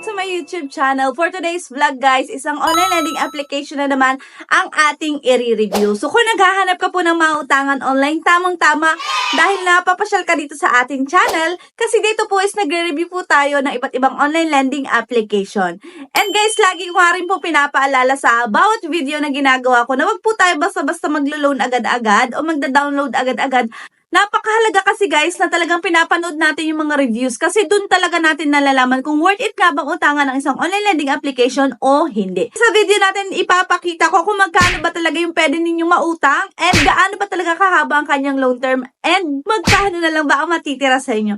to my YouTube channel. For today's vlog guys, isang online lending application na naman ang ating i-review. So kung naghahanap ka po ng mautangan online, tamang-tama dahil napapasyal ka dito sa ating channel kasi dito po is nagre-review po tayo ng iba't ibang online lending application. And guys, lagi ko nga rin po pinapaalala sa bawat video na ginagawa ko na wag po tayo basta-basta maglo-loan agad-agad o magda-download agad-agad. Napakahalaga kasi guys na talagang pinapanood natin yung mga reviews kasi dun talaga natin nalalaman kung worth it nga bang utangan ng isang online lending application o hindi. Sa video natin ipapakita ko kung magkano ba talaga yung pwede ninyong mautang and gaano ba talaga kahaba ang kanyang loan term and magkano na lang ba ang matitira sa inyo.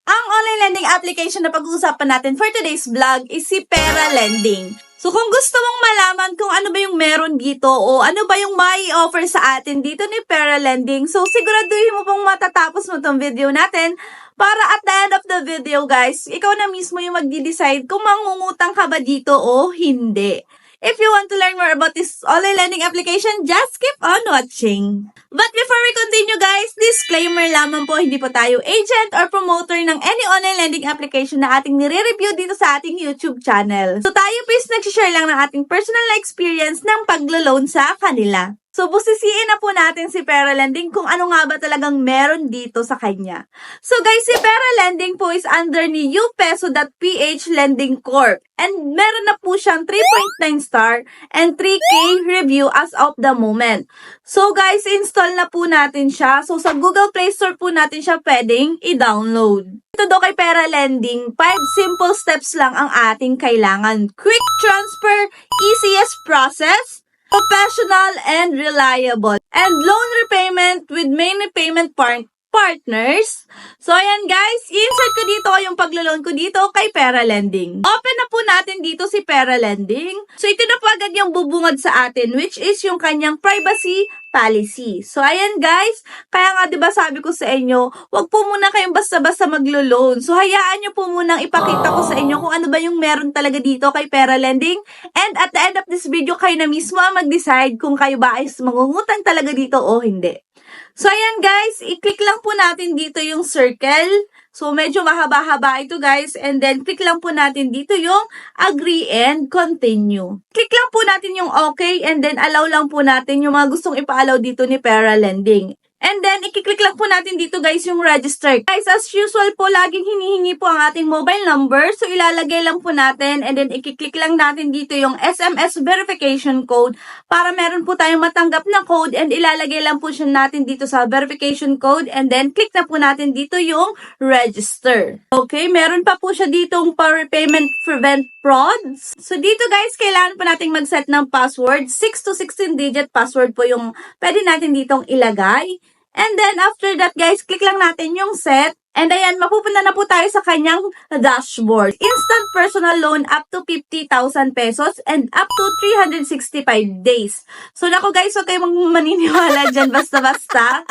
Ang online lending application na pag-uusapan natin for today's vlog is si Pera Lending. So kung gusto mong malaman kung ano ba yung meron dito o ano ba yung may offer sa atin dito ni Pera Lending, so siguraduhin mo pong matatapos mo tong video natin para at the end of the video guys, ikaw na mismo yung magdi-decide kung mangungutang ka ba dito o hindi. If you want to learn more about this online lending application, just keep on watching. But before we continue guys, disclaimer lamang po, hindi po tayo agent or promoter ng any online lending application na ating nire-review dito sa ating YouTube channel. So tayo please nag-share lang ng ating personal experience ng paglo-loan sa kanila. So, busisiin na po natin si Pera Lending kung ano nga ba talagang meron dito sa kanya. So, guys, si Pera Lending po is under ni upeso.ph Lending Corp. And meron na po siyang 3.9 star and 3K review as of the moment. So, guys, install na po natin siya. So, sa Google Play Store po natin siya pwedeng i-download. Ito daw kay Pera Lending, 5 simple steps lang ang ating kailangan. Quick transfer, easiest process, professional and reliable, and loan repayment with many payment partners. So, ayan guys, i-insert ko dito yung paglo-loan ko dito kay Pera Lending. Open na po natin dito si Pera Lending. So, ito na po agad yung bubungad sa atin, which is yung kanyang privacy policy. So, ayan guys, kaya nga diba sabi ko sa inyo, wag po muna kayong basta-basta maglo-loan. So, hayaan nyo po munang ipakita ko sa inyo kung ano ba yung meron talaga dito kay Pera Lending. And at the end of this video, kayo na mismo ang mag-decide kung kayo ba ay mangungutang talaga dito o hindi. So, ayan guys, i-click lang po natin dito yung circle. So, medyo mahaba-haba ito guys. And then, click lang po natin dito yung agree and continue. Click lang po natin yung okay and then allow lang po natin yung mga gustong ipa-allow dito ni Pera Lending. And then, i-click lang po natin dito guys yung register. Guys, as usual po, laging hinihingi po ang ating mobile number. So, ilalagay lang po natin and then i-click lang natin dito yung SMS verification code para meron po tayong matanggap na code and ilalagay lang po siya natin dito sa verification code and then click na po natin dito yung register. Okay, meron pa po siya ditong payment prevent fraud. So, dito guys, kailangan po nating mag-set ng password. 6 to 16 digit password po yung pwede natin ditong ilagay. And then, after that, guys, click lang natin yung set. And ayan, mapupunta na po tayo sa kanyang dashboard. Instant personal loan up to 50,000 pesos and up to 365 days. So, naku guys, huwag kayong maniniwala dyan basta-basta.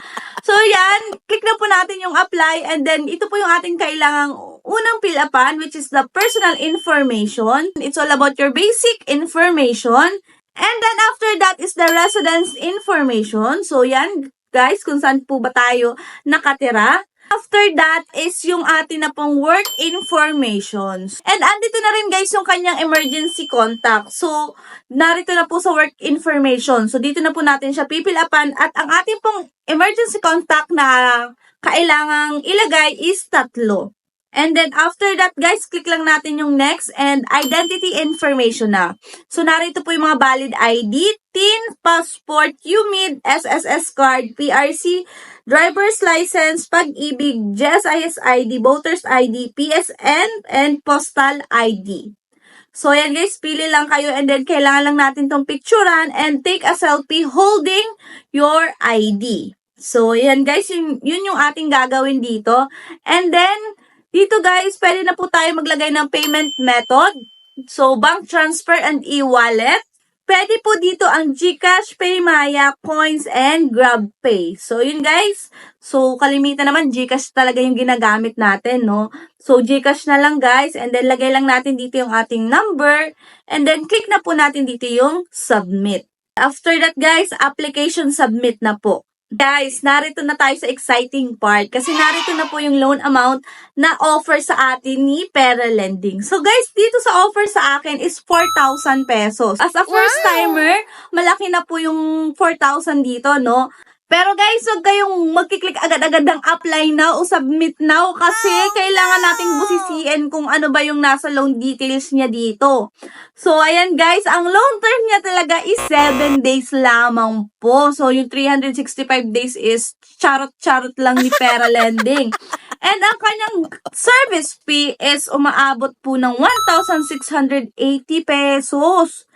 So, yan, click na po natin yung apply. And then, ito po yung ating kailangang unang fill upan, which is the personal information. It's all about your basic information. And then, after that is the residence information. So, yan, guys, kung saan po ba tayo nakatira. After that is yung atin na pong work informations. And andito na rin guys yung kanyang emergency contact. So, narito na po sa work information. So, dito na po natin siya pipilapan at ang ating pong emergency contact na kailangang ilagay is 3. And then, after that, guys, click lang natin yung next and identity information na. So, narito po yung mga valid ID, TIN, passport, UMID, SSS card, PRC, driver's license, pag-ibig, GSIS ID, voters ID, PSN, and postal ID. So, yan guys, pili lang kayo and then kailangan lang natin tong picturean and take a selfie holding your ID. So, yan guys, yun yung ating gagawin dito. And then, dito guys, pwede na po tayo maglagay ng payment method. So, bank transfer and e-wallet. Pwede po dito ang GCash, Paymaya, Coins, and GrabPay. So, yun guys. So, kalimitan naman, GCash talaga yung ginagamit natin, no? So, GCash na lang guys. And then, lagay lang natin dito yung ating number. And then, click na po natin dito yung submit. After that guys, application submit na po. Guys, narito na tayo sa exciting part kasi narito na po yung loan amount na offer sa atin ni Pera Lending. So guys, dito sa offer sa akin is 4,000 pesos. As a first timer, malaki na po yung 4,000 dito, no? Pero guys, huwag kayong magkiklik agad-agad ng apply now o submit now kasi kailangan nating busisiin kung ano ba yung nasa loan details niya dito. So, ayan guys, ang loan term niya talaga is 7 days lamang po. So, yung 365 days is charot-charot lang ni Pera Lending. And ang kanyang service fee is umaabot po ng 1,680 pesos.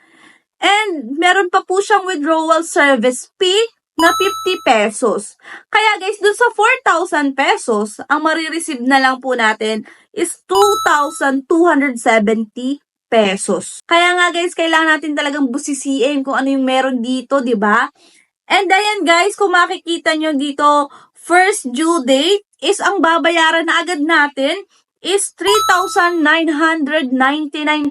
And meron pa po siyang withdrawal service fee na 50 pesos. Kaya guys, dun sa 4,000 pesos, ang marireceive na lang po natin is 2,270 pesos. Kaya nga guys, kailangan natin talagang busisiin kung ano yung meron dito, di ba? And ayan guys, kung makikita nyo dito, first due date is ang babayaran na agad natin is 3,999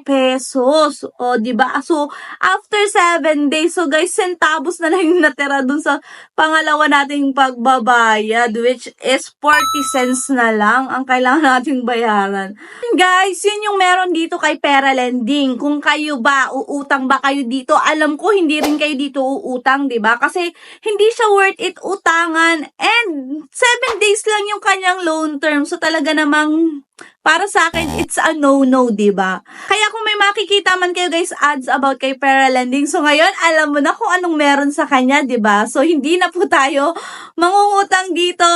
pesos. O, di ba? So, after 7 days, so guys, centavos na lang yung natira dun sa pangalawa nating pagbabayad, which is 40 cents na lang ang kailangan nating bayaran. Guys, yun yung meron dito kay Pera Lending. Kung kayo ba, uutang ba kayo dito? Alam ko, hindi rin kayo dito uutang, di ba? Kasi, hindi siya worth it utangan. And, 7 days lang yung kanyang loan term. So, talaga namang para sa akin, it's a no-no, diba? Kaya kung may makikita man kayo guys, ads about kay Pera Lending, so ngayon, alam mo na kung anong meron sa kanya, diba? So, hindi na po tayo mangungutang dito.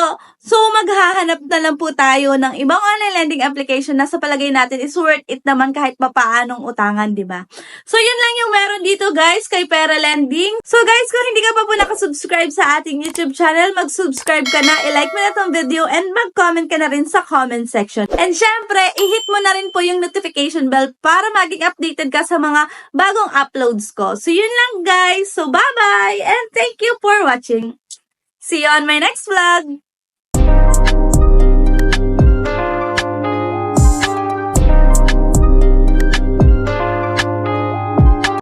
So, maghahanap na lang po tayo ng ibang online lending application na sa palagay natin is worth it naman kahit papaanong utangan, diba? So, yun lang yung meron dito guys kay Pera Lending. So, guys, kung hindi ka pa po nakasubscribe sa ating YouTube channel, mag-subscribe ka na, i-like mo na tong video, and mag-comment ka na rin sa comment section. And syempre, i-hit mo na rin po yung notification bell para maging updated ka sa mga bagong uploads ko. So, yun lang guys. So, bye-bye! And thank you for watching. See you on my next vlog!